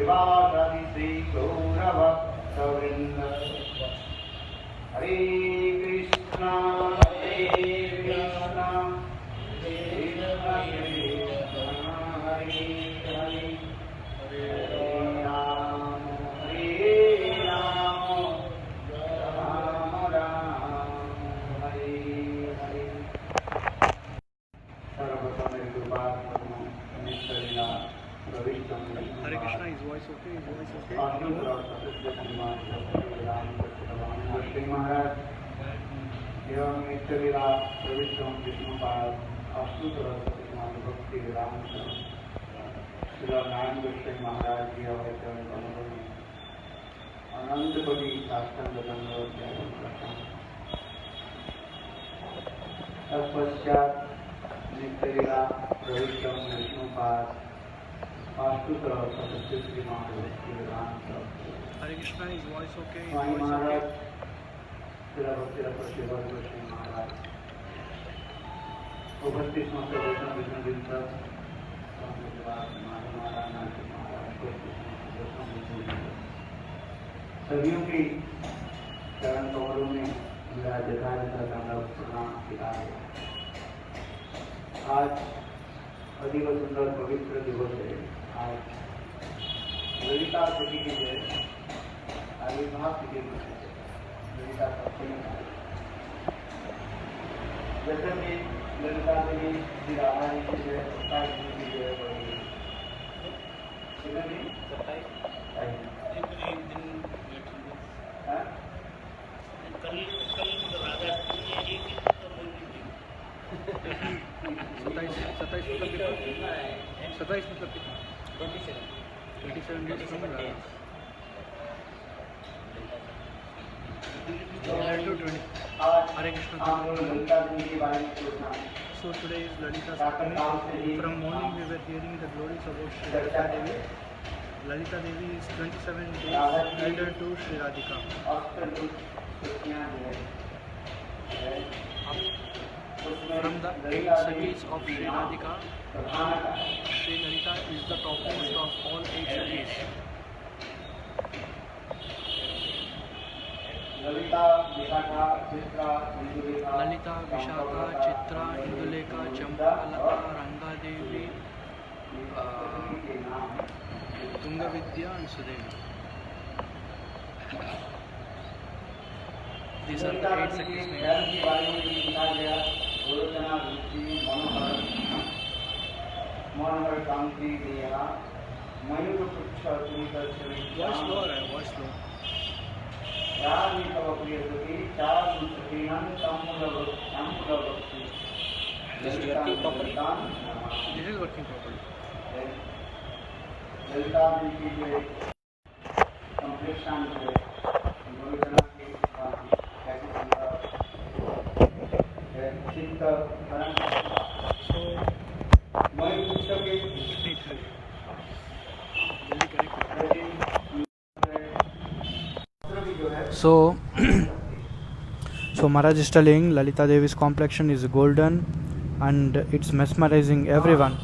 Vivadani Sri Gaurava Savinda Hare Krishna Hare Krishna Krishna Krishna Hare Hare Hare Ram Hare Ram Ram Ram Hare Hare सर्वप्रथम मेरे गुरुपाद निष्ठा Hare Krishna, is voice okay? Is voice okay? महाराज एवं नित्यलीला प्रविष्टम विष्णुपाल अस्तुत भक्ति रामचंद्र श्री नारायण गोस्वामी महाराज जी अनंत कोटि साष्टांग तत्पश्चात नित्यलीला प्रविष्टम Vishnupal Hare Krishna, is voice okay? Is Swami voice Maharaj, okay? Srila Bhakti-Rasa Srila Goswami Maharaj, उपस्थित समस्त वैष्णव विष्णुवृंद, स्वामी विवास माधव महाराज, नारद महाराज, सभियों की चरण कमलों में मेरा जथा प्रणाम किया है। आज अधिक सुंदर पवित्र दिवस है। आज ललिता सती की जय, आविर्भाव तिथि ललिता सप्तमी। जैसे कि ललिता देवी श्री राधा जी की जय, सत्ताईस जी की जय हो रही है। सत्ताईस मतलब कितना? 27 days from Radha. Hare Krishna. So today is Lalita Saptami. From morning we were hearing the glories about Shri Lalita Devi. Lalita Devi is 27 days elder to Shri Radhika. From the 8 Sakhis of Shri Radhika, Shri Lalita is the topmost of all 8 Sakhis. Lalita, Vishakha, Chitra, Indulekha, Champalata, Ranga Devi, Tungavidya and Sudevi. These are the 8 Sakhis names. Manohar Kanti Deha Mayur पुच्छ तुमित Charit Voice slow है, voice slow. रानी तव प्रिय सखी चार सखीनां तांबूल भक्ति. This is working properly. This is working properly. Lalita ji की जो complexion है गुरुजना की कैसे चित्त मयूर पुच्छ के So Maharaj is telling Lalita Devi's complexion is golden and it's mesmerizing everyone.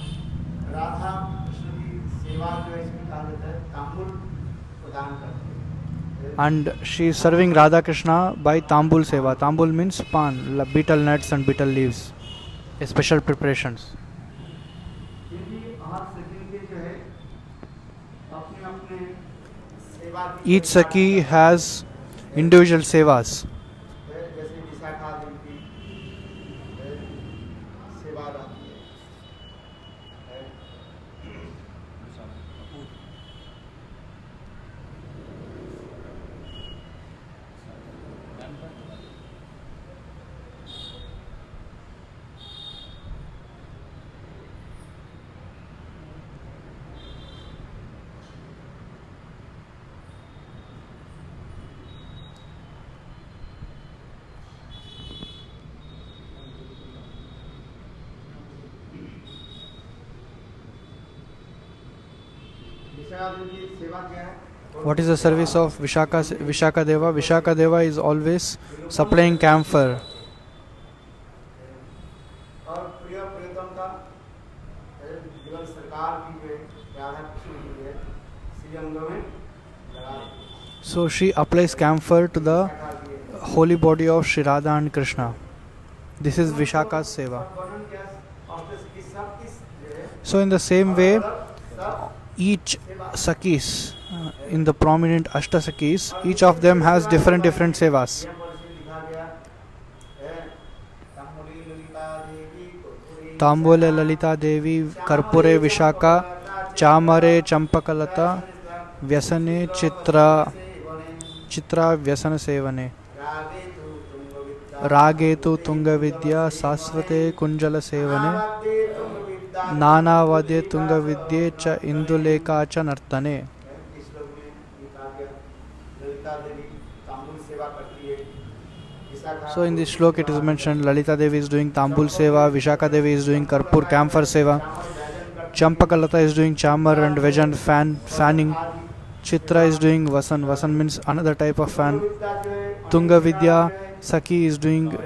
And she is serving Radha Krishna by Tambul Seva. Tambul means pan, betel nuts and betel leaves. A special preparations. Each Sakhi has individual sevas. What is the service of Vishaka Deva? Vishaka Deva is always supplying camphor. जीवन सरकार की जो है राधा कृष्ण की है श्री अंगों में लगा दी। So she applies camphor to the holy body of Shri Radha and Krishna. This is Vishaka's seva. So in the same way, each Sakis, in the prominent Ashta Sakis, each of them has different sevas. Tambole Lalita Devi, Karpure Vishaka, Chamare Champakalata, Vyasane Chitra Vyasana Sevane, Rage tu Tunga Vidya, Sasvate Kunjala Sevane, Nana Vadye Tunga Vidye Cha Induleka Cha Nartane. So in this slok it is mentioned Lalita Devi is doing Tambul Seva, Vishaka Devi is doing Karpur Camphor Seva, Champakalata is doing Chamar and Vajan fanning, Chitra is doing Vasan. Vasan means another type of fan. Tunga Vidya Saki is doing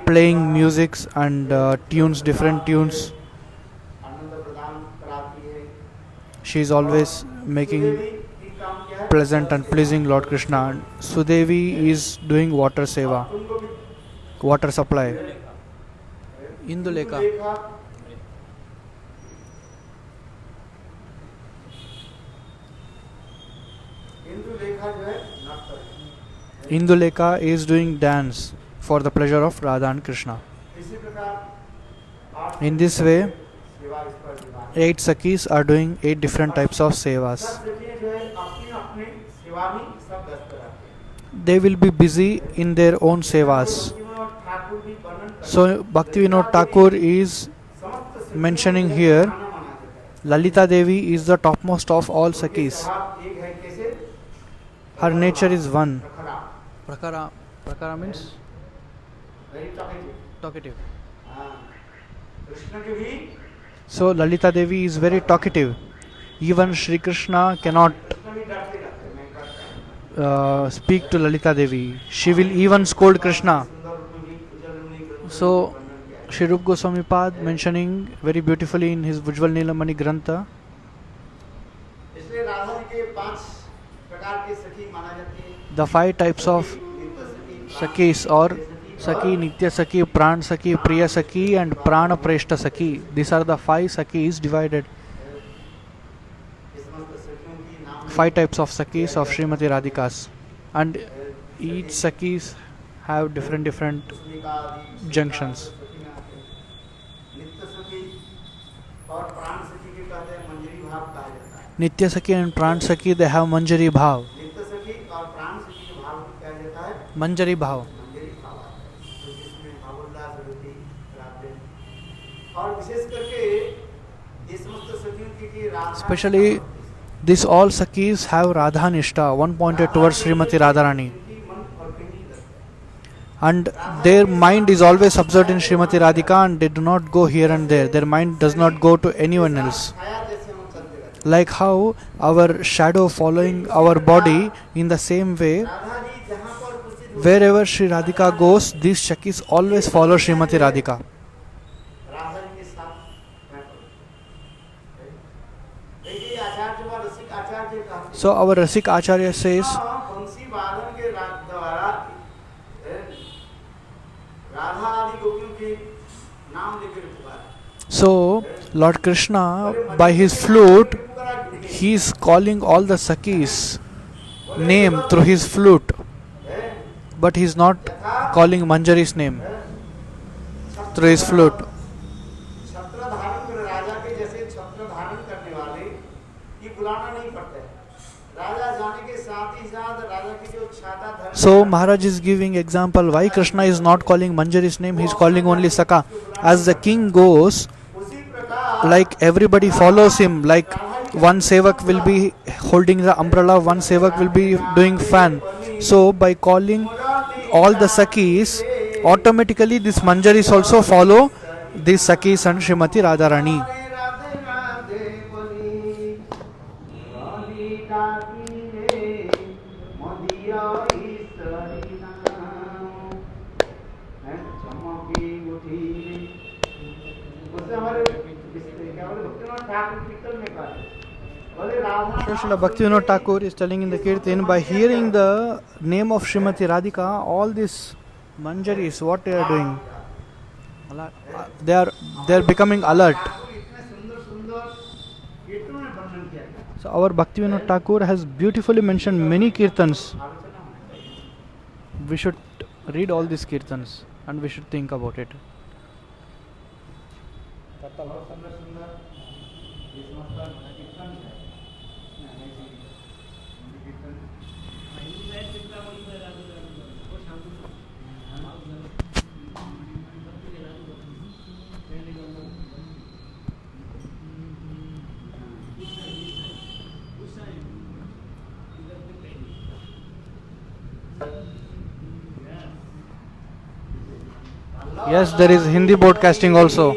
playing musics and tunes, different tunes. She is always making pleasant and pleasing Lord Krishna. And Sudevi is doing water seva, water supply. Induleka. Induleka is doing dance for the pleasure of Radha and Krishna. In this way, 8 Sakis are doing 8 different types of sevas. They will be busy in their own sevas. So Bhaktivinoda Thakur is mentioning here Lalita Devi is the topmost of all Sakis. Her nature is one. Prakara means talkative. So Lalita Devi is very talkative. Even Shri Krishna cannot speak to Lalita Devi. She will even scold Krishna. So Shri Rupa Goswami Pad mentioning very beautifully in his Ujjwal Nilamani Grantha. The 5 types of Sakis or Saki, Nitya Saki, Pran Saki, Priya Saki and Prana Preshta Saki. These are the 5 Sakis divided. 5 types of Sakis of Srimati Radhikas. And each Sakis have different junctions. Nitya Saki and Pran Saki, they have Manjari Bhav. Manjari Bhav. Especially these all Sakis have Radha Nishta, one pointed towards Srimati Radharani. And their mind is always absorbed in Srimati Radhika and they do not go here and there. Their mind does not go to anyone else. Like how our shadow following our body, in the same way, wherever Sri Radhika goes, these Sakis always follow Srimati Radhika. So our Rasik Acharya says, so Lord Krishna by his flute he is calling all the Sakis name through his flute, but he is not calling Manjari's name through his flute. So Maharaj is giving example why Krishna is not calling Manjari's name, he is calling only Saka. As the king goes, like everybody follows him, like one sevak will be holding the umbrella, one sevak will be doing fan. So by calling all the Sakis, automatically these Manjaris also follow these Sakis and Srimati Radharani. क्या बोले भक्तिनाथ ठाकुर कीर्तन में कहा बोले Radha Srila Bhaktivinoda Thakur is telling in the Kirtan, by hearing the name of Srimati Radhika, all these manjaris, what they are doing, they are becoming alert. Thakur इतने सुंदर सुंदर कीर्तनों में वर्णन किया है। So our Bhaktivinoda Thakur has beautifully mentioned many kirtans. आलोचना होना चाहिए। We should read all these kirtans and we should think about it. बहुत सुंदर सुंदर ये समस्त कीर्तन है। कीर्तन Yes, there is Hindi broadcasting also.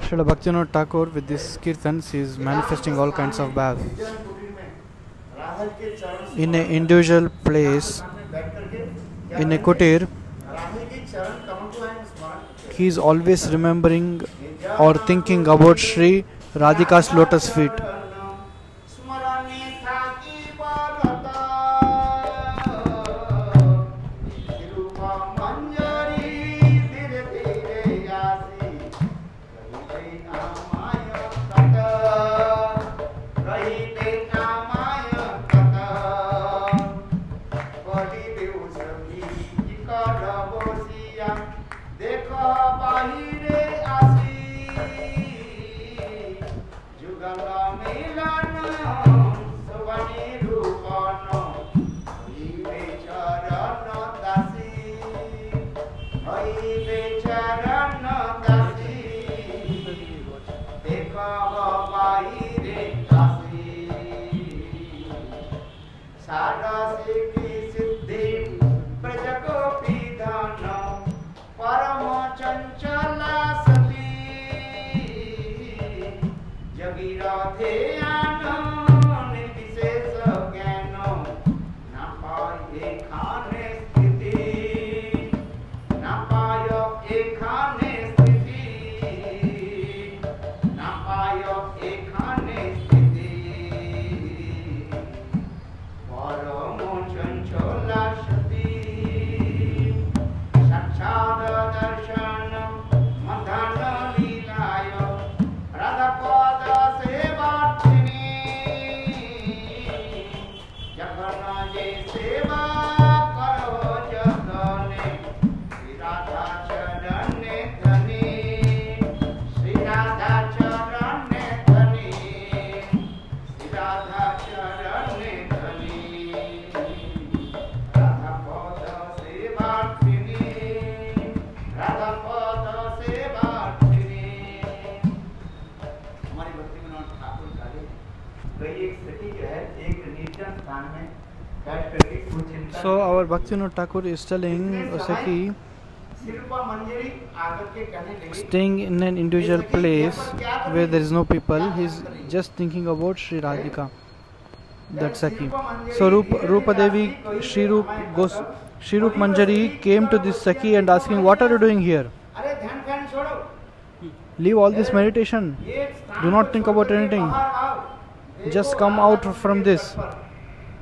Srila Bhaktivinoda Thakur with this kirtans is manifesting all kinds of bhav. In an individual place, in a kutir, he is always remembering or thinking about Sri Radhika's lotus feet. जुगल में So our Bhaktivinoda Thakur is telling Saki, Shilpa मंजरी आकर के कहने लगी staying in an individual place where there is no people, he's just thinking about Sri Radhika, that Saki. So Rupa Devi, Shri Rup Manjari came to this Saki and asking, what are you doing here? अरे ध्यान ध्यान छोड़ो Leave all this meditation. ये स्थान Do not think about छोड़ के anything. बाहर आओ। Just come out from this.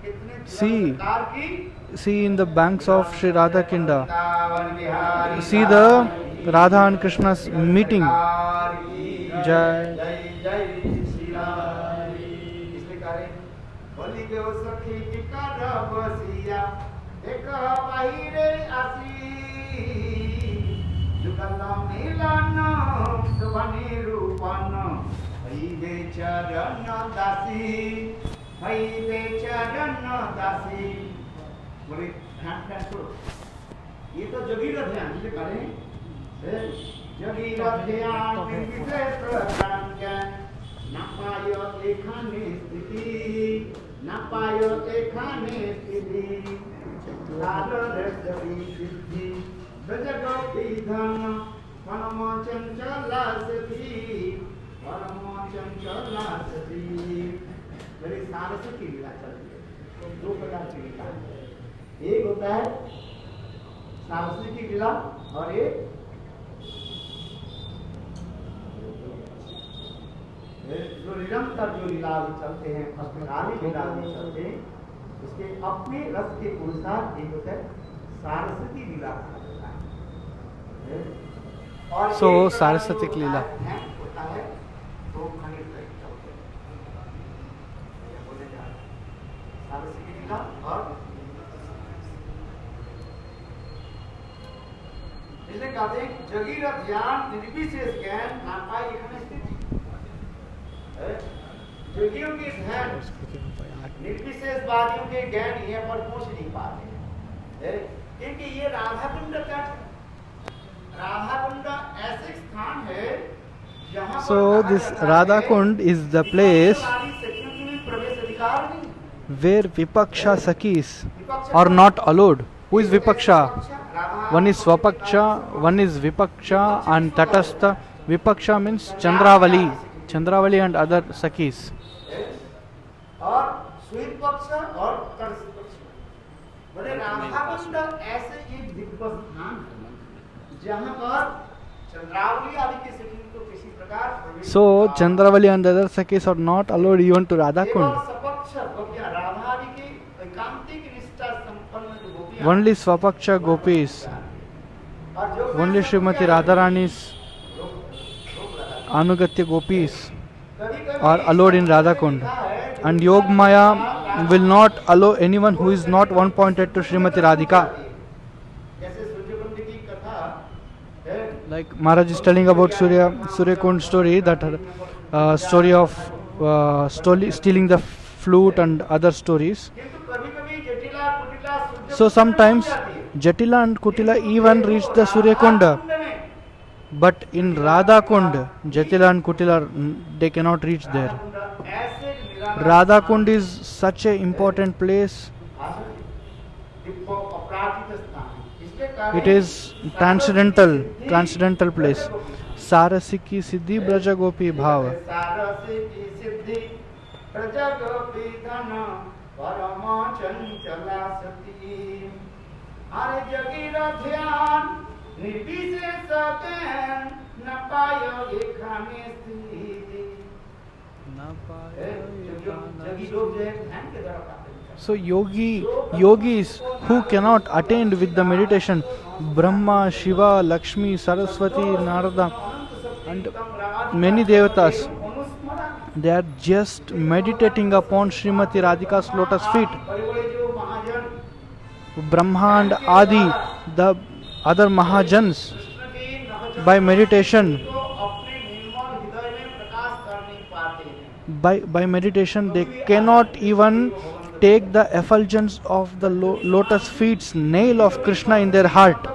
कितने See. सरकार की See in the banks of Sri Radha Kinda. Vrindavan Bihari See the Radha and Krishna's meeting. सरकार की जय जय जय श्री राम। इसलिए कह रहे बोली गो सखी की कर बसिया एक बाहिरे आसी जुगल मिलन सुभनी रूपन हई दे चरण दासी हई दे चरण दासी। बोले ध्यान ध्यान छोड़ो ये तो जोगी का ध्यान जिसे करें जोगी का ध्यान विशेष ज्ञान न पायो एखाने स्थिति न पायो एखाने स्थिति सादर जगी सिद्धि ब्रजगोपी धन परम चंचला सती परम चंचला सती। मेरे सारस की लीला चलती है दो प्रकार की लीला है। एक होता है सारस्वती की लीला और एक जो निरंतर जो लीला चलते हैं अष्टकाली लीला चलते हैं उसके अपने रस के अनुसार एक होता है सारस्वती लीला और So, एक सारस्वती की लीला। होता है तो खंडित चलते हैं बोले जा रहे हैं। सारस्वती की लीला और इसलिए कहते हैं जगीर ध्यान निर्विशेष ज्ञान ना पाए एखाने स्थिति। जोगियों के ध्यान निर्विशेष वादियों के ज्ञान यहाँ पर पहुंच नहीं पाते क्योंकि ये राधा कुंड का राधा कुंड ऐसे स्थान है जहाँ So this Radha Kund is the place प्रवेश अधिकार नहीं। where Vipaksha Sakis are not allowed. Who is Vipaksha? One is Swapaksha, one is Vipaksha and Tatastha. Vipaksha means Chandravali and other Sakis. और श्वेत पक्ष और तटस्थ पक्ष बोले राधा कुंड ऐसे एक दिव्य स्थान है जहाँ पर चंद्रावली आदि के सखी को किसी प्रकार प्रवेश So Chandravali and other Sakis are not allowed even to Radha केवल Kund. सपक्ष गोपियाँ राधा आदि की एकांतिक निष्ठा संपन्न जो गोपियाँ Only Swapaksha Gopis, और जो only Srimati Radharani's Anugatya Gopis are allowed in Radha Kund. And Yogmaya will not allow anyone who is not one pointed to Srimati Radhika. जैसे सूर्यकुंड की कथा है Like Maharaj is telling about Surya Kund story, that story of stealing the flute and other stories. किंतु कभी-कभी जटिला कुटिला सूर्य So sometimes Jatila and Kutila even reach the Surya Kund. But in Radha Kund, Jatila and Kutila, they cannot reach there. ऐसे निराला Radha Kund is such a important place. अपराजित स्थान है। इसके कारण It is transcendental place. Sarasiki Siddhi Braja Gopi Bhav. सारसी की सिद्धि प्रजगोपी धन परम चंचला सती। अरे जगीर ध्यान निर्विशेष ज्ञान न पायो एखाने स्थिति। जगी लोग जो है ध्यान के द्वारा पाते हैं। So yogis who cannot attain with the meditation, Brahma, Shiva, Lakshmi, Saraswati, Narada and many devatas, they are just meditating upon Srimati Radhika's lotus feet. बड़े-बड़े जो महाजन Brahma and Adi, the other Mahajans, by meditation, को अपने निर्मल हृदय में प्रकाश कर नहीं पाते हैं। by meditation they cannot even take the effulgence of the lotus feet's nail of Krishna in their heart.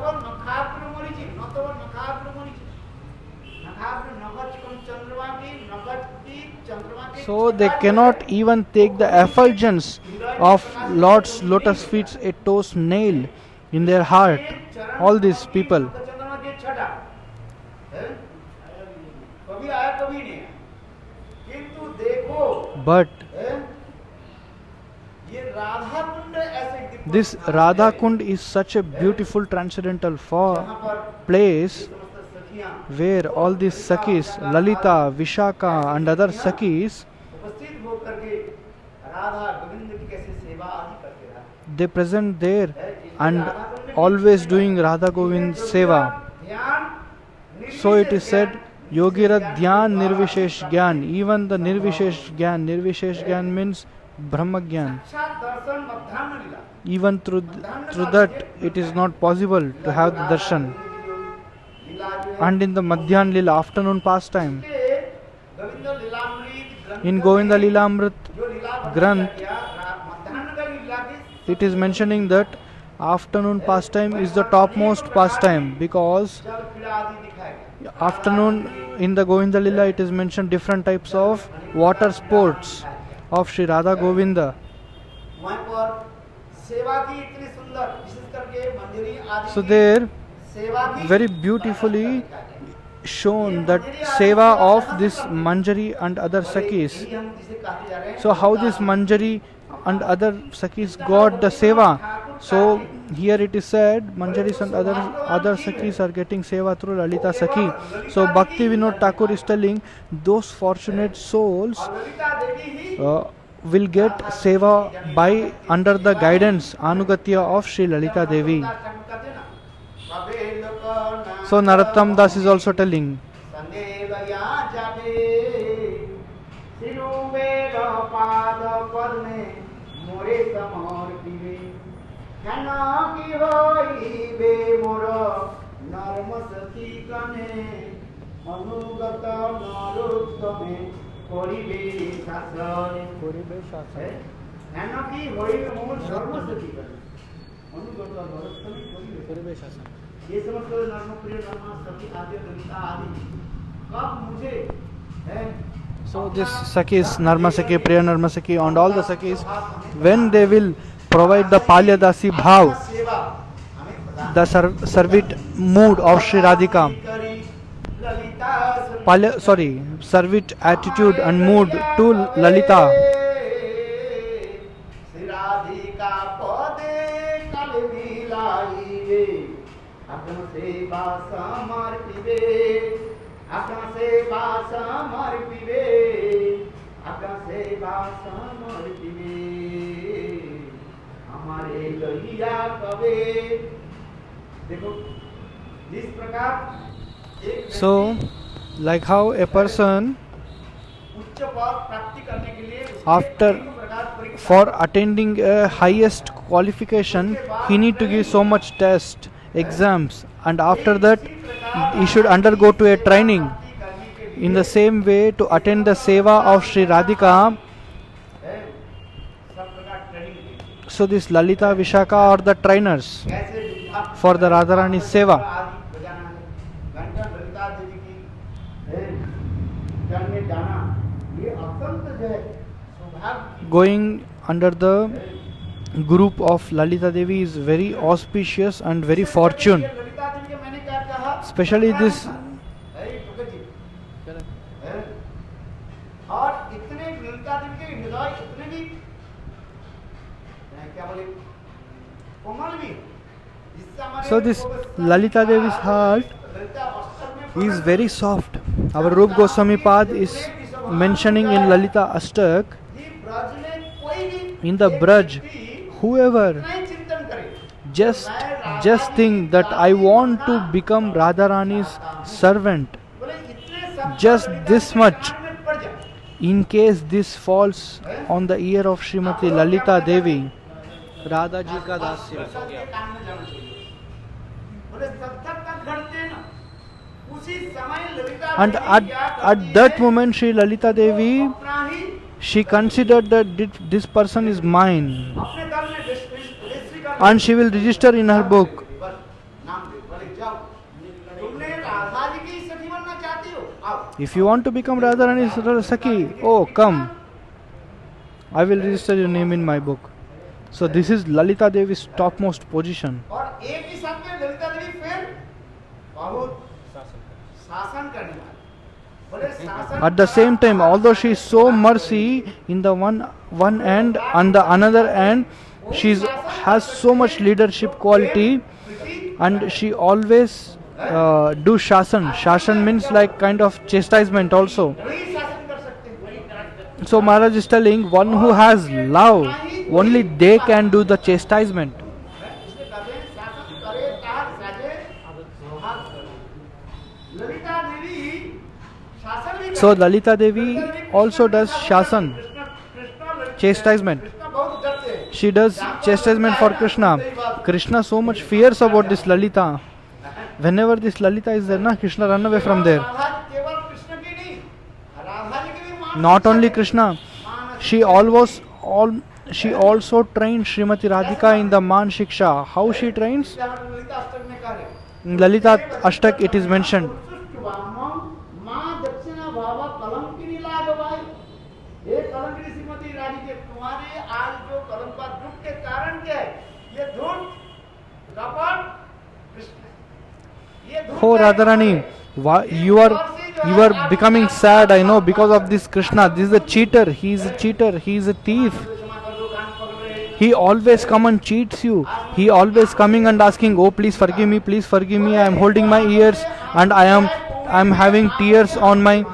have Nagachikam Chandramaki, Nagati Chandramaki. So they cannot even take the effulgence of Lord's lotus feet a toes nail in their heart. All these people. कभी आया कभी नहीं आया। किंतु देखो But ये राधा कुंड ऐसे Divya this Radha Kund is such a beautiful transcendental जहाँ पर place समस्त सखियां where all these Sakhis, Lalita, Vishaka and other Sakhis, उपस्थित होकर के राधा गोविंद की कैसे सेवा आदि करते रहा। they present there and always doing Radha Govind Seva. ध्यान So it is said, Yogirat Dhyan Nirvishesh Gyan. Even the Nirvishesh Gyan means Brahma Gyan. साक्षात दर्शन मध्याह्न लीला Even through that, it is not possible to have the darshan. लीला जो है And in the Madhyan Lila, afternoon pastime, Govind Lilamrita in Govinda Lilamrit जो लीला Granth, मध्याह्न का लीला की it is mentioning that afternoon pastime is the topmost pastime, because जल क्रीड़ा आदि दिखाया गया। afternoon in the Govinda Lila it is mentioned different types of water sports of Sri Radha Govinda. वहाँ पर सेवा की इतनी सुंदर विशेष करके मंजरी आदि So की there सेवा की very beautifully shown that seva of this Manjari and other Sakhis. यही हम जिसे कहते जा रहे हैं So how this Manjari and other Sakhis got the seva? So here it is said Manjaris and other Sakhis are getting seva through Lalita Sakhi. So Bhakti Vinod Thakur is telling those fortunate souls और ललिता देवी ही will get seva by under the guidance Anugatya of Sri Lalita Devi. कहते ना कबे लोक So Narottam Das is also telling. संदेव या जाबे सिरुवे पाद पद में मोरे समर्पिवे ध्यान की होइबे मोर नर्म सखी कने अनुगत नरोत्तमे करिबे शासन ध्यान की होइबे मोर नर्म सखी कने अनुगत नरोत्तमे करिबे शासन। ये समझ कर नर्म प्रिय नर्म सखी आदि ललिता आदि कब मुझे है। So this Sakhis, Narma Sakhi, Priya Narma Sakhi and all the Sakhis, when they will provide the Palyadasi Bhav, the servit mood of Sri Radhika, servit attitude and mood to Lalita, Shri Radhika पदे कल मिलाइबे अपन सेवा समर्पिबे अपन सेवा समर्पिबे अपन सेवा समर्पिबे हमारे लैया कबे। देखो जिस प्रकार एक so like how a person उच्च पद प्राप्ति करने के लिए after for attending a highest qualification he need to give so much test exams and after that he should undergo to a training. In the same way, to attend the seva of Sri Radhika, so this Lalita Vishaka are the trainers for the Radharani seva. Going under the group of Lalita Devi is very auspicious and very fortune. Especially this और इतने ललिता देवी के हृदय इतने भी क्या बोले कोमल भी जिससे हमारे so this Lalita Devi's heart is very soft. Our Rup Goswami Pad is mentioning in Lalita Ashtak, in the Braj, whoever just think that I want to become Radharani's servant, just this much, in case this falls on the ear of Srimati Lalita Devi, Radha ji ka dasya. And at that moment Sri Lalita Devi, she considered that this person is mine and she will register in her book. आओ। If you want to become Radharani's Sakhi, oh come, I will register your name in my book. So this is Lalita Devi's topmost position. और एक ही साथ में ललिता देवी फिर बहुत शासन करने वाली। बोले शासन At the same time, although she is so mercy in the one end, on the another end, she has so much leadership quality, and she always do shasan. Shasan means like kind of chastisement also. वही शासन कर सकते हैं। So Maharaj is telling, one who has love, only they can do the chastisement. इसलिए कहते हैं शासन करे तार साजे हाथ करो। ललिता देवी शासन भी So Lalita Devi also does shasan, chastisement. Krishna बहुत डरते हैं। She does chastisement for Krishna. Krishna so much fears about this Lalita. Whenever this Lalita is there, na, Krishna run away from there. Radha केवल कृष्ण की नहीं, राधा जी की भी मान Not only Krishna, she also trained Srimati Radhika in the Man Shiksha. How she trains? Lalita अष्टक में कह रहे हैं। In Lalita Ashtak it is mentioned. माँ दक्षिणा भावा कलंकिनी लागवाई। हे कलंकिनी श्रीमती राधिके, तुम्हारे आज जो कलंक का दुख के कारण क्या है? ये धूर्त, कपट, कृष्ण। ये धूर्त Oh है। Radharani, why you are becoming sad, I know, because of this Krishna. This is a cheater. He is a cheater. He is a thief. क्षमा कर दो, कान पकड़ रहे हैं। He always come and cheats you. He always coming and asking, oh please forgive me, please forgive me. I am holding my ears and I am having tears on my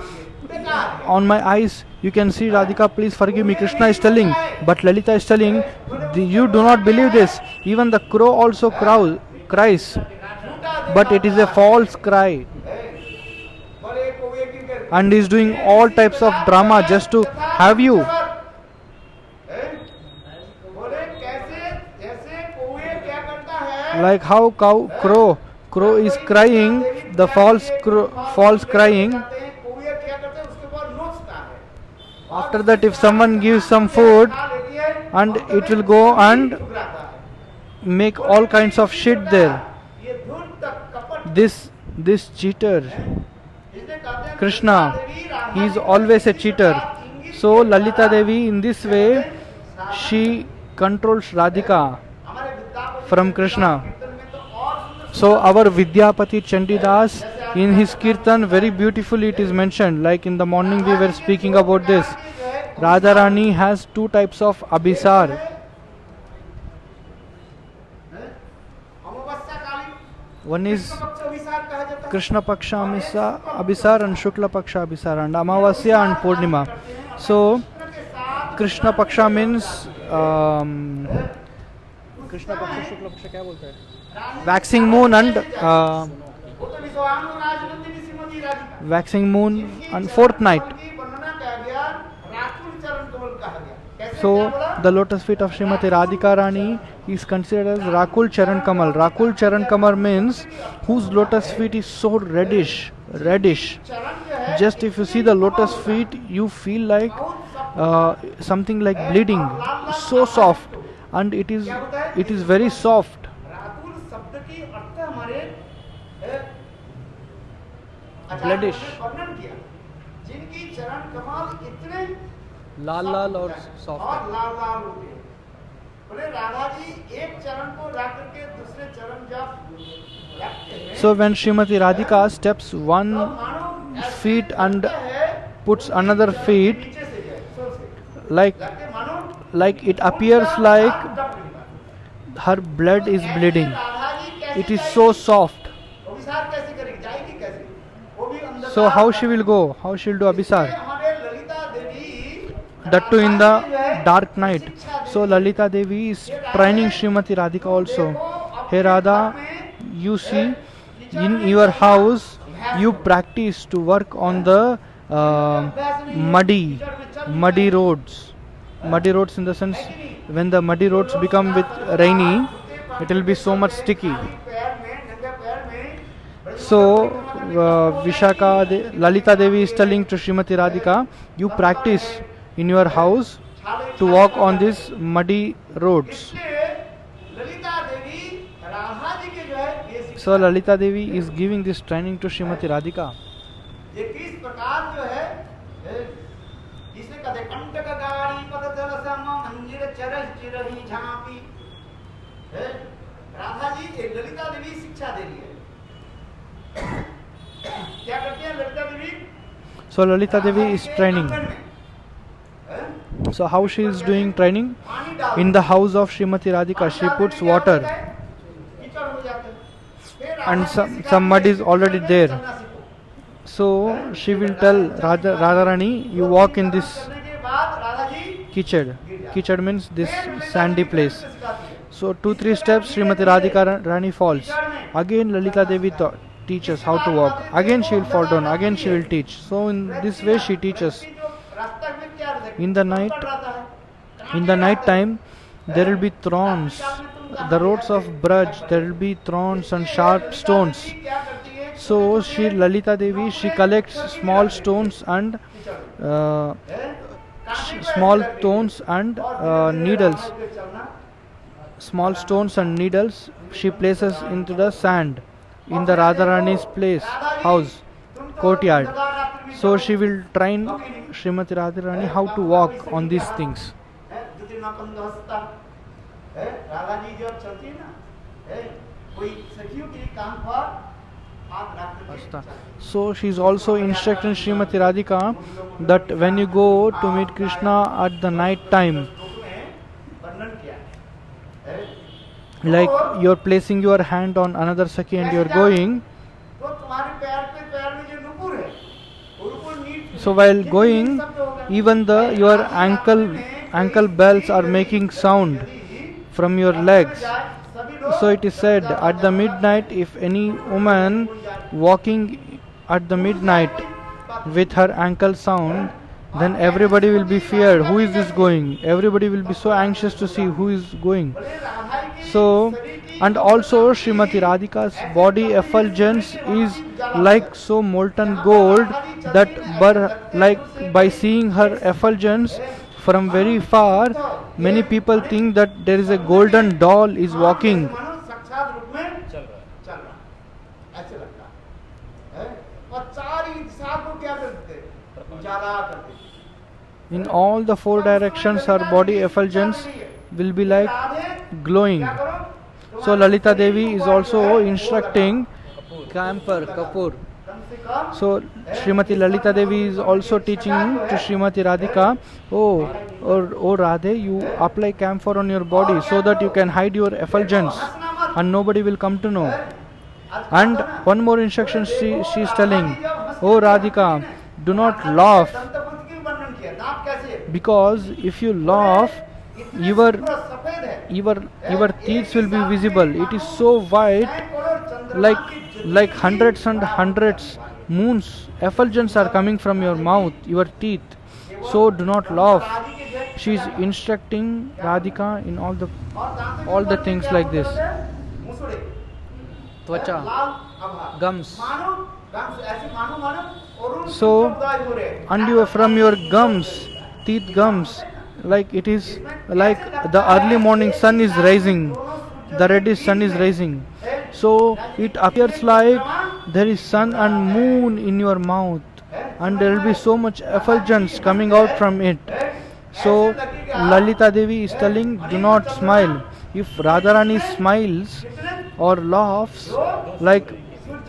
eyes. You can see Radhika, please forgive me. Krishna is telling, but Lalita is telling, you do not believe this. Even the crow also cries, but it is a false cry, बोले को एक दिन कर and is doing all types of drama just to have you. बोले कैसे, जैसे कौवे क्या करता है? Like how crow is crying, the false crying. कौवे क्या करते हैं? उसके ऊपर नोचता है। After that, if someone gives some food, खा लेती है, and it will go and ठुकराता है। make all kinds of shit there. ये धूर्त कपट, This cheater, इसने कहते हैं Krishna, he is always a cheater. So Lalita Devi, in this way, she controls Radhika हमारे विद्यापति from Krishna. कीर्तन में तो और सुंदर So our Vidyapati Chandidas, in his kirtan, very beautifully it is mentioned. Like in the morning we were speaking about this. Radharani has two types of abhisar. अमावस्या कालीन One is पक्ष अभिसार कहा जाता है। Krishna Paksha Abhisar and Shukla Paksha Abhisar, and Amavasya and Purnima. So Krishna Paksha means Krishna Paksha Shukla Paksha क्या बोलते हैं? Waxing moon and वो तो विश्वानु Rajnandini Shrimati Radhika. waxing moon and fourth night. की वर्णना किया गया, राकुल चरण कमल कहा गया। कैसे So क्या बोला? the lotus feet of Srimati Radhika Rani is considered as Rakul Charan Kamal. Rakul Charan Kamal means whose lotus feet is so reddish. चरण जो है Just if you see the lotus feet, you feel like something like bleeding. So soft, and it is very soft. Rakul शब्द की अर्थ हमारे Bloodish. वर्णन किया, जिनकी चरण कमल इतने लाल लाल और और soft. लाल लाल होते हैं। बोले राधा जी एक चरण को रख करके दूसरे चरण जब रखते हैं So when Srimati Radhika steps one तो मानो ऐसे feet and लगता है puts another feet, नीचे से जाए, सोल से like लगते मानो it appears like डब निकला। her blood is bleeding. Radha ji कैसे It is जाएगी? so soft. अभिसार कैसे करेगी, जाएगी कैसे? वो भी अंदर So how she will go? How she will do abhisar? हमारे Lalita Devi That too in the dark night. So Lalita Devi is training Srimati Radhika also. Hey Radha, you see, in your house you practice to work on the muddy roads. Muddy roads in the sense, when the muddy roads become with rainy, it will be so much sticky. पैर में, नंगे पैर में So Lalita Devi is telling to Srimati Radhika, you practice in your house to walk on these muddy roads. Lalita Devi Radha ji के जो है ये शिक्षा So Lalita Devi is giving this training to Srimati Radhika. ये किस प्रकार जो है जिसे कहते कंटक गाड़ी पद जल सम मंदिर चरस चिरही झांपी। राधा जी एक ललिता देवी शिक्षा दे रही है। क्या करती है Lalita Devi? So Lalita Devi is training. So how she is doing training? In the house of Srimati Radhika, she puts water and some mud is already there. So she will tell Radharani, you walk in this kichad. Kichad means this sandy place. So 2-3 steps Srimati Radhika Rani falls. Again Lalita Devi teaches how to walk. Again she will fall down. Again she will teach. So in this way she teaches. In the night time, there will be thorns. The roads of Braj, there will be thorns and sharp stones. So she Lalita Devi, she collects small stones and needles. Small stones and needles she places into the sand in the Radharani's place, house, courtyard. So she will train Srimati Radharani how to walk on these things. So she is also instructing Srimati Radhika that when you go to meet Krishna at the night time, like you're placing your hand on another Sakhi and you're going, so while going, even your ankle bells are making sound from your legs. So it is said at the midnight, if any woman walking at the midnight with her ankle sound, then everybody will be feared. Who is this going? Everybody will be so anxious to see who is going. So, and also Srimati Radhika's body effulgence is like so molten gold that like by seeing her effulgence from very far, many people think that there is a golden doll is walking. In all the 4 directions, her body effulgence will be like glowing. So Lalita Devi is also instructing camphor, Kapoor. So Srimati Lalita Devi is also teaching to Srimati Radhika, oh Radhe, you apply camphor on your body so that you can hide your effulgence and nobody will come to know. And one more instruction she is telling, oh Radhika, do not laugh, because if you laugh, your teeth will be visible. It is so white, like hundreds and hundreds moons effulgence are coming from your mouth, your teeth. So do not laugh. She is instructing Radhika in all the things like this. Tvacha, gums. So, and from your gums, teeth gums, like it is like the early morning sun is rising, the reddish sun is rising. So it appears like there is sun and moon in your mouth, and there will be so much effulgence coming out from it. So Lalita Devi is telling, do not smile. If Radharani smiles or laughs, like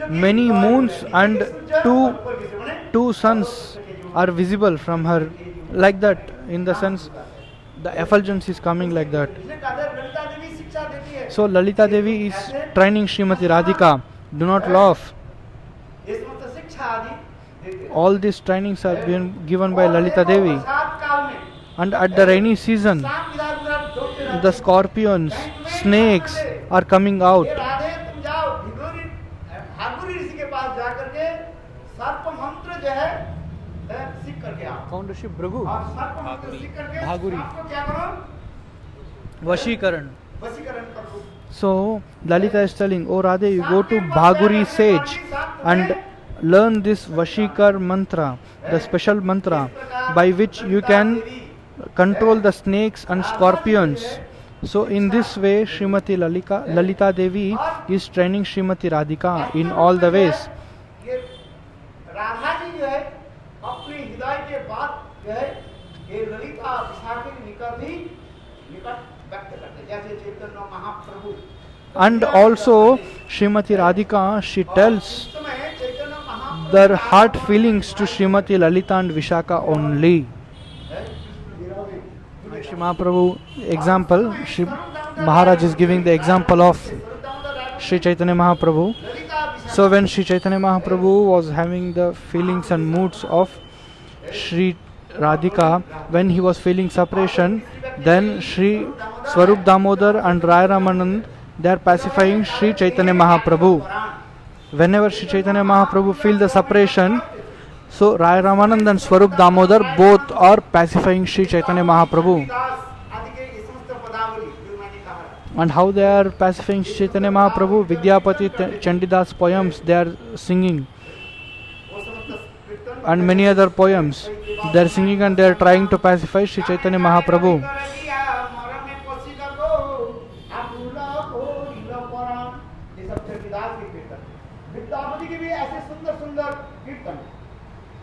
many moons and two suns are visible from her, like that, in the sense the effulgence is coming like that. So Lalita Devi is training Srimati Radhika, do not laugh. All these trainings are being given by Lalita Devi. And at the rainy season, the scorpions, snakes are coming out. Foundership Bhragu, Bhaguri, Vashikaran. So Lalita is telling, oh Radhe, you go to Bhaguri sage and learn this Vashikar mantra, the special mantra by which you can control the snakes and scorpions. So in this way, Srimati Lalita Devi is training Srimati Radhika in all the ways. अपने हृदय के बात जो है ये ललिता विशाखा के निकट ही निकट व्यक्त करते, जैसे Chaitanya Mahaprabhu And also Srimati Radhika, she tells their heart feelings to Srimati Lalita and Vishaka only. Shri Mahaprabhu example, Shri Maharaj is giving the example of Shri Chaitanya Mahaprabhu. So when Shri Chaitanya Mahaprabhu was having the feelings and moods of Shri Radhika, when he was feeling separation, then Shri Swarup Damodar and Rai Ramanand, they are pacifying Shri Chaitanya Mahaprabhu. Whenever Shri Chaitanya Mahaprabhu feel the separation, so Rai Ramanand and Swarup Damodar both are pacifying Shri Chaitanya Mahaprabhu. And how they are pacifying Shri Chaitanya Mahaprabhu? Vidyapati Chandidas poems they are singing, and many other poems they are singing, and they are trying to pacify Shri Chaitanya Mahaprabhu. Vidyapati के भी ऐसे सुंदर सुंदर कीर्तन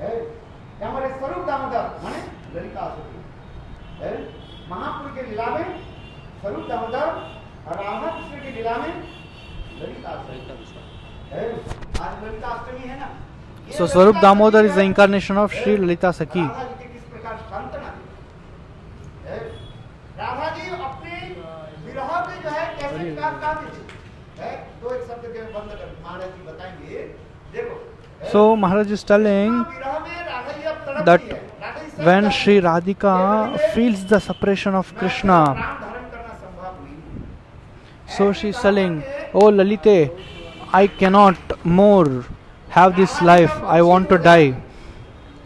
है। हमारे स्वरूप दामोदर माने ललिता सखी है, महापुर के लीला में स्वरूप दामोदर और राधा कृष्ण की लीला में ललिता सखी है। आज ललिता अष्टमी है ना, So Swarup Damodar is the incarnation of Shri Lalita Sakhi. Radha ji के किस प्रकार सांत्वना है। राधा जी अपने विरह पे जो है कैसे गाती थी है। तो एक शब्द के बंद कर महाराज जी बताएंगे। देखो So Maharaj is telling that when Shri Radhika feels the separation of Krishna, so she is telling, "Oh Lalite, I cannot more have this life, I want to die."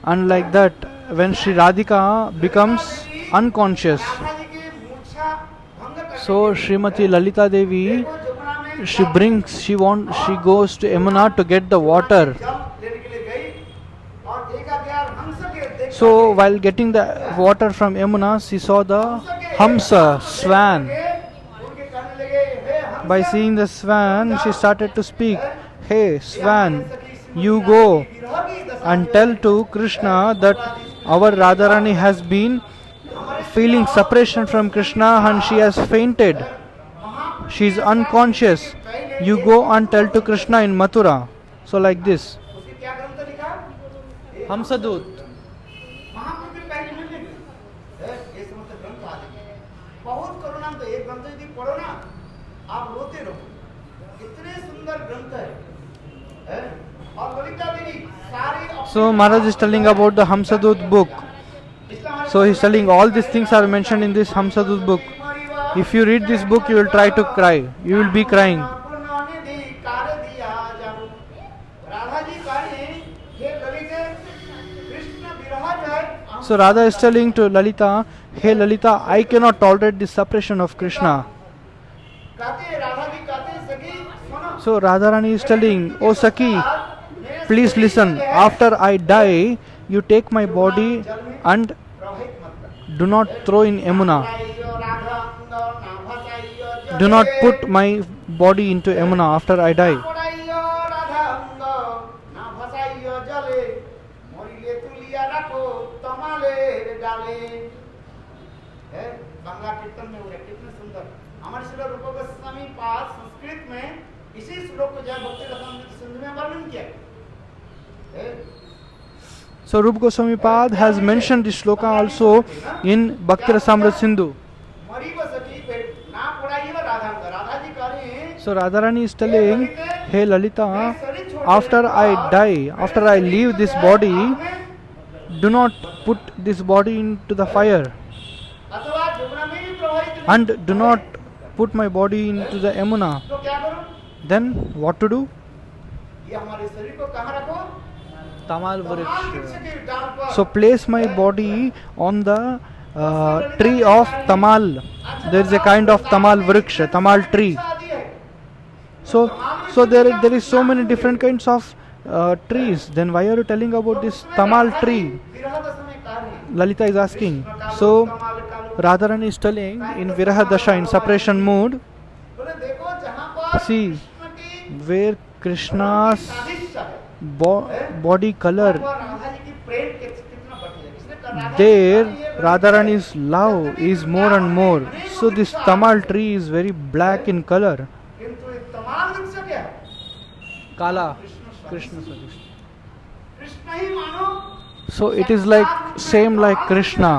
And like that, when Shri Radhika becomes unconscious, so Srimati Lalita Devi, she goes to Yamuna to get the water. So while getting the water from Yamuna, she saw the Hamsa, swan. By seeing the swan, she started to speak, "Hey swan, you go and tell to Krishna that our Radharani has been feeling separation from Krishna and she has fainted. She is unconscious. You go and tell to Krishna in Mathura." So like this. Hamsadut. So Maharaj is telling about the Hamsadut book. So he is telling all these things are mentioned in this Hamsadut book. If you read this book, you will try to cry. You will be crying. So Radha is telling to Lalita, "Hey Lalita, I cannot tolerate this separation of Krishna." So Radharani is telling, "Oh Sakhi, please listen. After I die, you take my body and do not throw in Yamuna. Do not put my body into Yamuna after I die." Bangla कीर्तन में हो रहा है, कितने सुंदर। हमारे श्री रूप गोस्वामी पाद संस्कृत में इसी श्लोक को जय भक्ति रसामृत सिंधु में वर्णन किया है। So Rupa Goswami Pad has mentioned this shloka also in Bhakti Rasamrita Sindhu. So Radharani is telling, "Hey Lalita, after I die, after I leave this body, do not put this body into the fire and do not put my body into the Yamuna." Then what to do? Tamal Vriksha. So place my body on the tree of Tamal. There is a kind of Tamal Vriksha, Tamal tree. So there is so many different kinds of trees. Then why are you telling about this Tamal tree? Lalita is asking. So Radharani is telling in Viraha Dasha, in separation mood, see where Krishna's body color प्रेम कितना बढ़ गया, इसने कहा Radha ji There, का ये Radharani's love is more and more. So this tamal tree is very black in color. किंतु ये तमाम वृक्ष क्या है? Kala. Krishna Krishna Sadish. Krishna ही मानो। So it is like same like Krishna.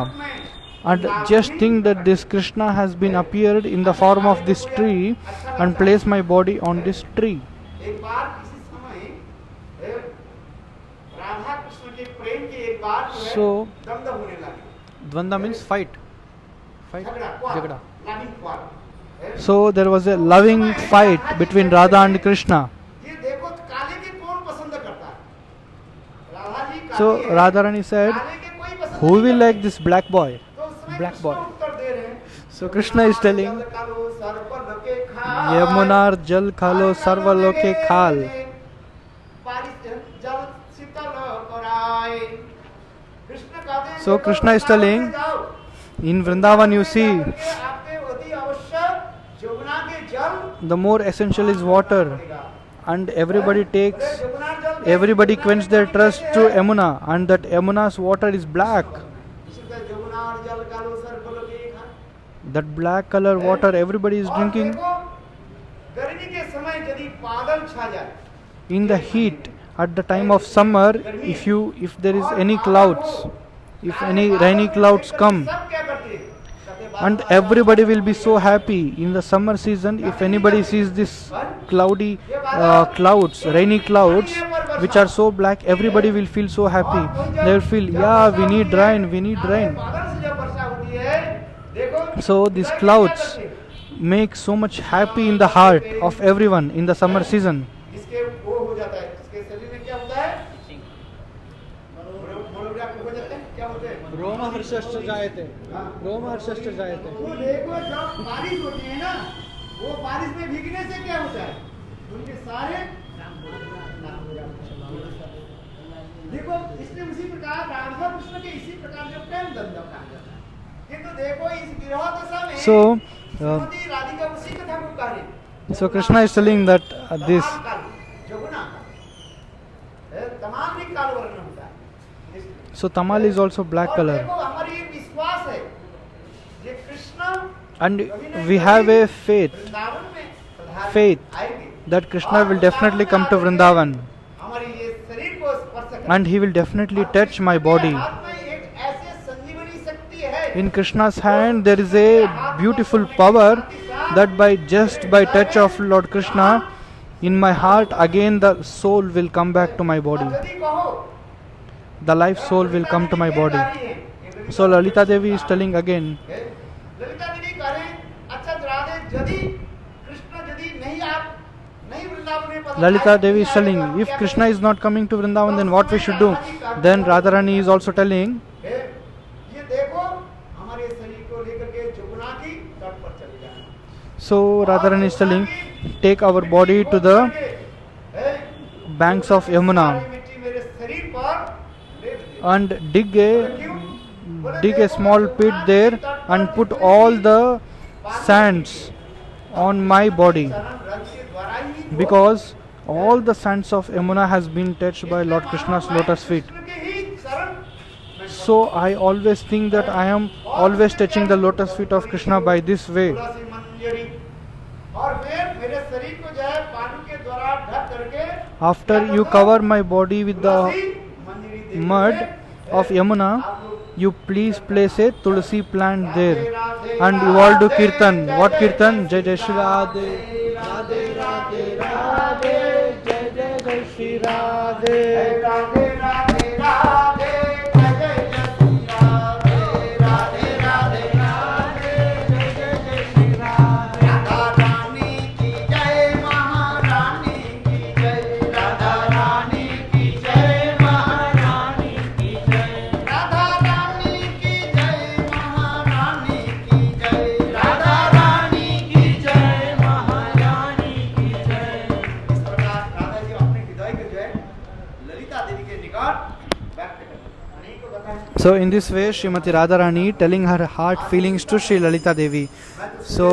And just think that this Krishna has been appeared in the form of this tree and placed my body on this tree. एक बार किसी समय राधा कृष्ण के प्रेम की एक बार जो है So दंड होने लगी। Dvanda means fight. Fight. झगड़ा Jagda. loving quarrel। So there was a loving fight between Radha and Krishna. ये देखो काले के कौन पसंद करता है? राधा जी काली So है, Radharani said, काले के कोई पसंद who नहीं will करता। like this black boy? तो उस समय black कृष्ण boy? उत्तर दे रहे हैं, So Krishna is telling, जल खालो सर्व लोके खाल। Yamunar jal khalo sarva loke khal. बारिश जल शीतल कराए। कृष्ण कहते हैं, So देखो, Krishna is telling, वृंदावन में जाओ, in Vrindavan you see, आपके अति आवश्यक यमुना के जल the more essential is water. पड़ेगा। And everybody takes, यमुना जल में everybody यमुना quench के their पानी trust कैसे to है? Yamuna. And that Yamuna's water is black. इसलिए यमुना और जल कालो सर्व लोके खाल। That black color water everybody is और drinking. देखो, गर्मी के समय यदि बादल छा जाए, In the heat, at the time of summer, if there is any clouds, if any rainy clouds come, सब क्या करते हैं? कहते हैं, and बादल everybody will be so happy in the summer season if anybody sees this cloudy clouds, rainy clouds which are so black, everybody will feel so happy. They will feel, yeah, we need rain, we need rain. बादल से जब वर्षा होती है, देखो, So these clouds make so much happy in the heart of everyone in the summer season. इसके वो हो जाता है, इसके शरीर में क्या होता है? मनोविज्ञान हो जाते हैं, क्या होते हैं? रोमहर्षश्च जायते, हाँ। रोमहर्षश्च जायते. तो देखो, जब बारिश होती है ना, वो बारिश में भीगने से क्या होता है? उनके सारे देखो, इसलिए उसी प्रकार राधा कृष्ण के इसी प्रकार जो प्रेम दंड कहा जाता है। किंतु देखो, इस विरह दशा में So, श्रीमती राधिका उसी कथा को कह रही। so Krishna is telling that this. Jamuna तमाम भी काल वर्ण होता है। So Tamal is also black और color. देखो, हमारी ये विश्वास है, ये Krishna And we have a faith Vrindavan में पधार Faith आएंगे। that Krishna will definitely come to Vrindavan हमारी ये शरीर को स्पर्श करेंगे। and he will definitely touch my body. हाथ में एक ऐसे संजीवनी शक्ति है, In Krishna's hand there is a beautiful power that by touch of Lord Krishna in my heart again the soul will come back to my body. यदि कहो, The life soul will come to my body. So Lalita Devi is telling again, Lalita दीदी कह रहे हैं, अच्छा राधे, यदि कृष्ण यदि नहीं आप नहीं वृंदावन में पधारे, Lalita Devi is नहीं telling, आएगा, if क्या Krishna is not coming to Vrindavan then what we should do? Then Radharani is also telling, करें? ये देखो, हमारे शरीर को लेकर के जमुना की तट पर चले जाना। so Radharani is telling, take our body to the banks of Yamuna मिट्टी मेरे शरीर पर लेप दे। and dig a small pit there and put all the sands on my body, शरण रज के द्वारा ही because all the sands of Yamuna has been touched by Lord Krishna's lotus feet. Krishna के ही शरण में So I always think that I am always touching the lotus feet of Krishna by this way. तुलसी मंजरी। और फिर मेरे शरीर को जो है पानी के द्वारा ढक करके After you cover my body with the तुलसी मंजरी देके mud of Yamuna, आप लोग you please place a tulsi plant there and you all do kirtan. What kirtan? Jai Jai Shri Radhe, Radhe Radhe Radhe, Jai Jai Jai Shri Radhe. Radhe Radhe Radhe जय जय जय श्री राधे राधे राधे राधे जय जय जय श्री राधे। राधा रानी की जय, महारानी की जय, राधा रानी की जय, महारानी की जय, राधा रानी की जय, महारानी की जय, राधा रानी की जय, महारानी की जय। इस प्रकार राधा जी अपने हृदय को जो है ललिता देवी के निकट व्यक्त करते हैं। अनेक को बताएं। So in this way, Srimati Radharani telling her heart feelings to Sri Lalita Devi. So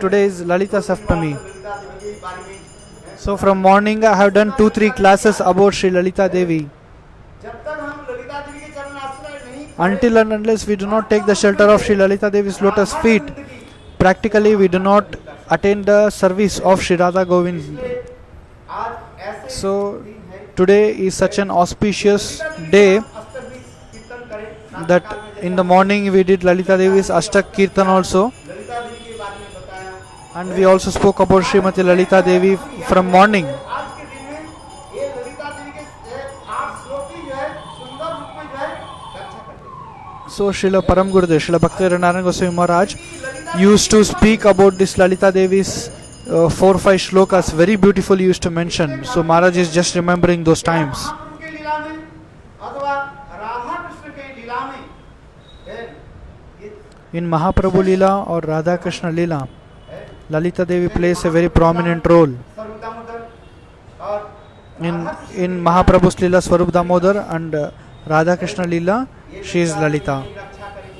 today is Lalita Saptami. Lalita Devi के बारे में So from morning I have done 2-3 classes about Sri Lalita Devi. जब तक हम ललिता देवी के चरण आश्रय नहीं until and unless we do not take the shelter of Sri Lalita Devi's lotus feet, practically we do not attain the service of Sri Radha Govind. इसलिए आज ऐसे So दिन है today is such an auspicious day अष्टमी कीर्तन करें that in the morning we did Lalita Devi's Ashtak Kirtan also, Lalita Devi के बारे में बताया and we also spoke about Srimati Lalita Devi from morning. आज के दिन में ये ललिता देवी के 8 श्लोक की जो है सुंदर रूप में जो है रक्षा करते हैं So Srila Param Gurudev, Srila Bhaktivedanta Goswami Maharaj used to speak about this Lalita Devi's 4-5 shlokas, very beautifully used to mention. So Maharaj is just remembering those times. महाप्रभु के लीला में अथवा राधा कृष्ण के लीला में ये In Mahaprabhu Leela or Radha Krishna Leela, Lalita Devi plays a very prominent role. स्वरूप दामोदर और In Mahaprabhu's Leela Swarup Damodar and Radha Krishna Leela, she is Lalita. रक्षा करें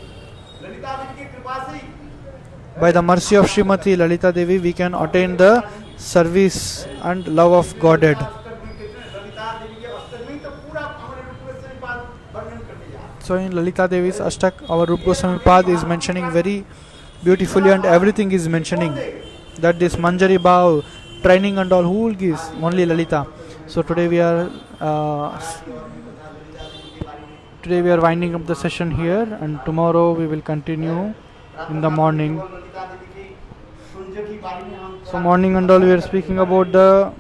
ललिता देवी की कृपा से ही By the mercy of Srimati Lalita Devi, we can attain the service and love of Godhead. अष्टमी के ललिता देवी के अष्टमी तो पूरा हमारे रूप में से बात वर्णन करते जा रहे हैं So in Lalita Devi's Ashtak, our Rup Goswami Pad is mentioning very beautifully, and everything is mentioning that this Manjari Bhav, training and all, who will give? Only Lalita. So today we are winding up the session here, and tomorrow we will continue in the morning. Lalita Devi की कुंज की बारे में हम So morning and all we are speaking about the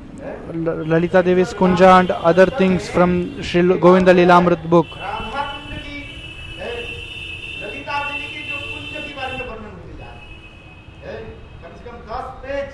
Lalita Devi's Kunja and other things from Sri Govinda Lilamrit book. Radha Kund की ललिता देवी की जो कुंज की बारे में वर्णन होते जा रहे हैं कम से कम 10 पेज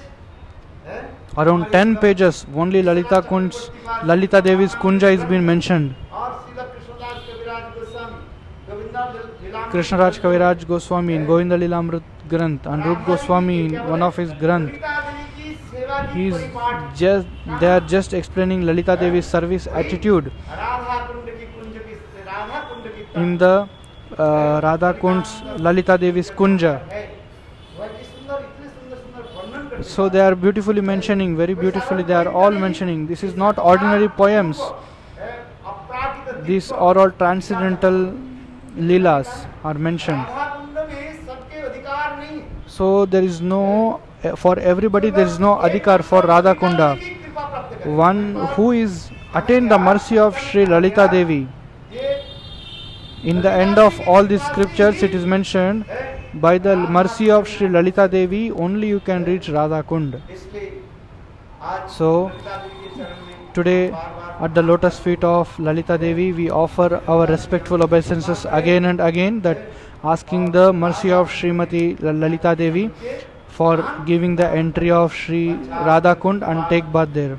है Around 10 pages, only Lalita Devi's Kunja is being mentioned. और श्रील कृष्णदास कविराज गोस्वामी गोविंदा लीला Krishnaraj Kaviraj Goswami in Govinda Lilamrit Granth and Rup Goswami in one of his Granth. Lalita Devi की सेवा की He is परिपाठ they are just explaining Lalita Devi's service attitude Radha Kund की कुंज की राधा कुंड की in the Radha Kund's Lalita Devi's Kunja. है वह इतने सुंदर वर्णन करते So they are beautifully mentioning, very beautifully they are all mentioning. This is not ordinary poems. हैं अपराधिक These are all transcendental leelas are mentioned. Radha Kund में सबके अधिकार नहीं So there is no, for everybody there is no adhikar for Radha Kunda. की कृपा प्राप्त करें One who is attained the mercy of Sri Lalita Devi. ये In the end of all these scriptures it is mentioned, by the mercy of Sri Lalita Devi only you can reach Radha Kund. इसलिए आज So Lalita Devi के चरण में today at the lotus feet of Lalita Devi we offer our respectful obeisances again and again, that asking the mercy of Srimati Lalita Devi for giving the entry of Sri Radha Kund and take bath there.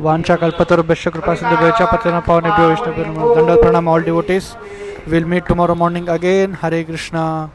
Vancha kalpatarubhyasya kripa sindhubhya patena pavanebhyo vaishnavabhyo namo. Dandavat pranam all devotees. We'll meet tomorrow morning again. Hare Krishna.